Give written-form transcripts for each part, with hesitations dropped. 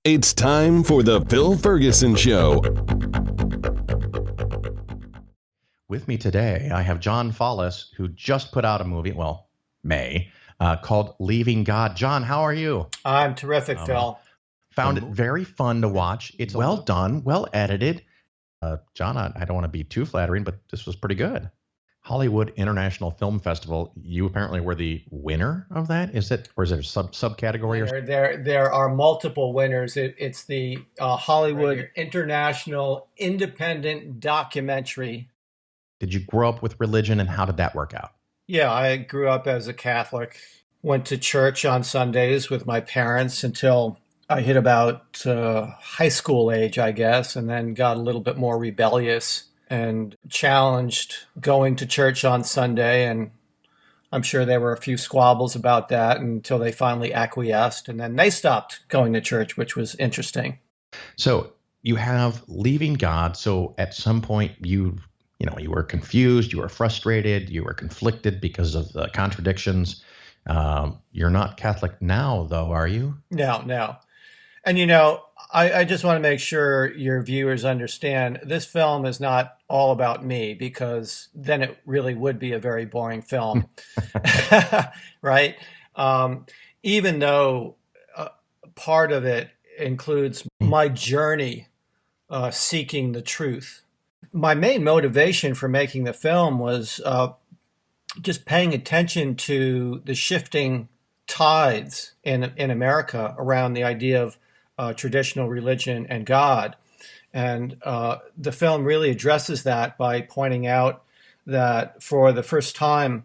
It's time for the Phil Ferguson Show. With me today, I have John Follis, who just put out a movie, called Leaving God. John, how are you? I'm terrific, Phil. Found it very fun to watch. It's well done, well edited. John, I don't want to be too flattering, but this was pretty good. Hollywood International Film Festival. You apparently were the winner of that. Is it, or is it a subcategory? There are multiple winners. It's the Hollywood International Independent Documentary. Did you grow up with religion, and how did that work out? Yeah, I grew up as a Catholic. Went to church on Sundays with my parents until I hit about high school age, I guess, and then got a little bit more rebellious and challenged going to church on Sunday. And I'm sure there were a few squabbles about that until they finally acquiesced. And then they stopped going to church, which was interesting. So you have Leaving God. So at some point you were confused, you were frustrated, you were conflicted because of the contradictions. You're not Catholic now, though, are you? No. And, I just want to make sure your viewers understand this film is not all about me, because then it really would be a very boring film, right? Even though part of it includes my journey seeking the truth. My main motivation for making the film was just paying attention to the shifting tides in America around the idea of traditional religion and God. And the film really addresses that by pointing out that for the first time,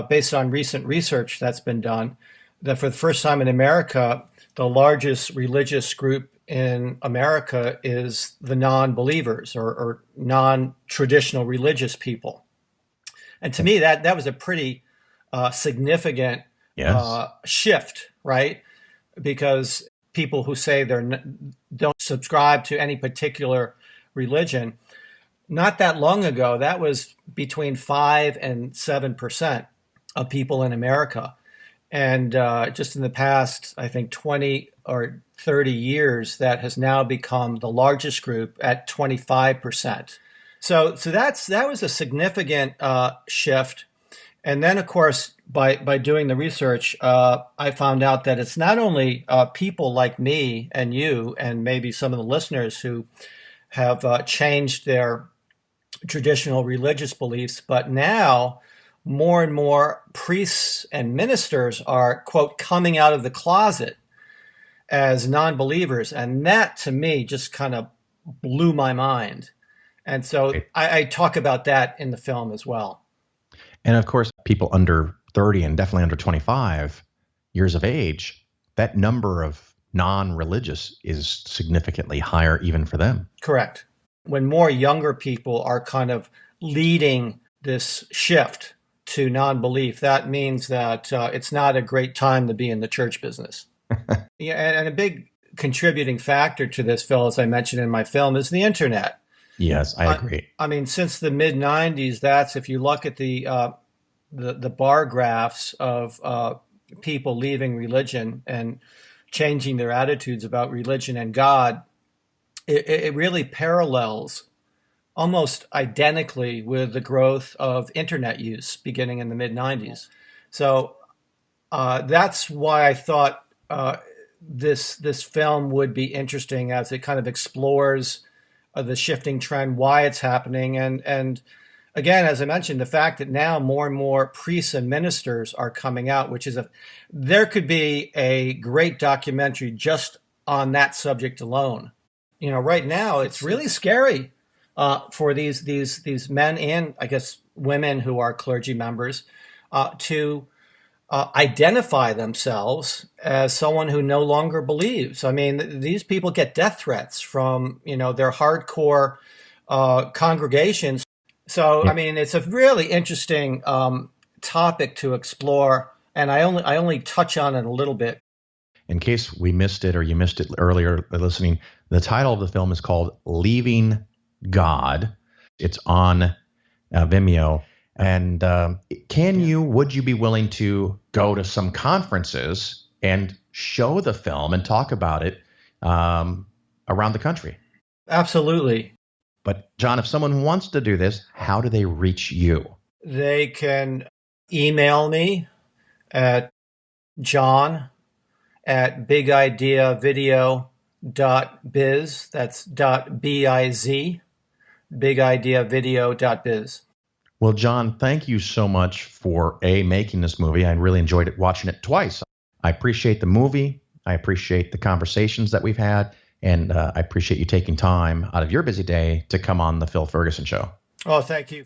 based on recent research that's been done, that for the first time in America, the largest religious group in America is the non-believers or non-traditional religious people. And to me, that was a pretty significant shift, right? Because people who say don't subscribe to any particular religion, not that long ago, that was between 5 and 7% of people in America. And just in the past, I think 20 or 30 years, that has now become the largest group at 25%. So that was a significant shift. And then, of course, by doing the research, I found out that it's not only people like me and you and maybe some of the listeners who have changed their traditional religious beliefs, but now more and more priests and ministers are, quote, coming out of the closet as non-believers. And that, to me, just kind of blew my mind. And so I talk about that in the film as well. And of course, people under 30 and definitely under 25 years of age, that number of non-religious is significantly higher even for them. Correct. When more younger people are kind of leading this shift to non-belief, that means that it's not a great time to be in the church business. Yeah, and a big contributing factor to this, Phil, as I mentioned in my film, is the internet. Yes, I agree. I mean, since the mid '90s, that's, if you look at the bar graphs of people leaving religion and changing their attitudes about religion and God, it really parallels almost identically with the growth of internet use beginning in the mid '90s. So that's why I thought this film would be interesting, as it kind of explores the shifting trend, why it's happening. And again, as I mentioned, the fact that now more and more priests and ministers are coming out, which is there could be a great documentary just on that subject alone. Right now it's really scary for these men and, I guess, women who are clergy members to identify themselves as someone who no longer believes. I mean, these people get death threats from, their hardcore congregations. So, I mean, it's a really interesting topic to explore, and I only touch on it a little bit. In case we missed it or you missed it earlier listening, the title of the film is called Leaving God. It's on Vimeo. And would you be willing to go to some conferences and show the film and talk about it around the country. Absolutely. But John, if someone wants to do this, how do they reach you? They can email me at john@bigideavideo.biz. That's .biz, bigideavideo.biz. Well, John, thank you so much for making this movie. I really enjoyed watching it twice. I appreciate the movie. I appreciate the conversations that we've had. And I appreciate you taking time out of your busy day to come on the Phil Ferguson Show. Oh, thank you.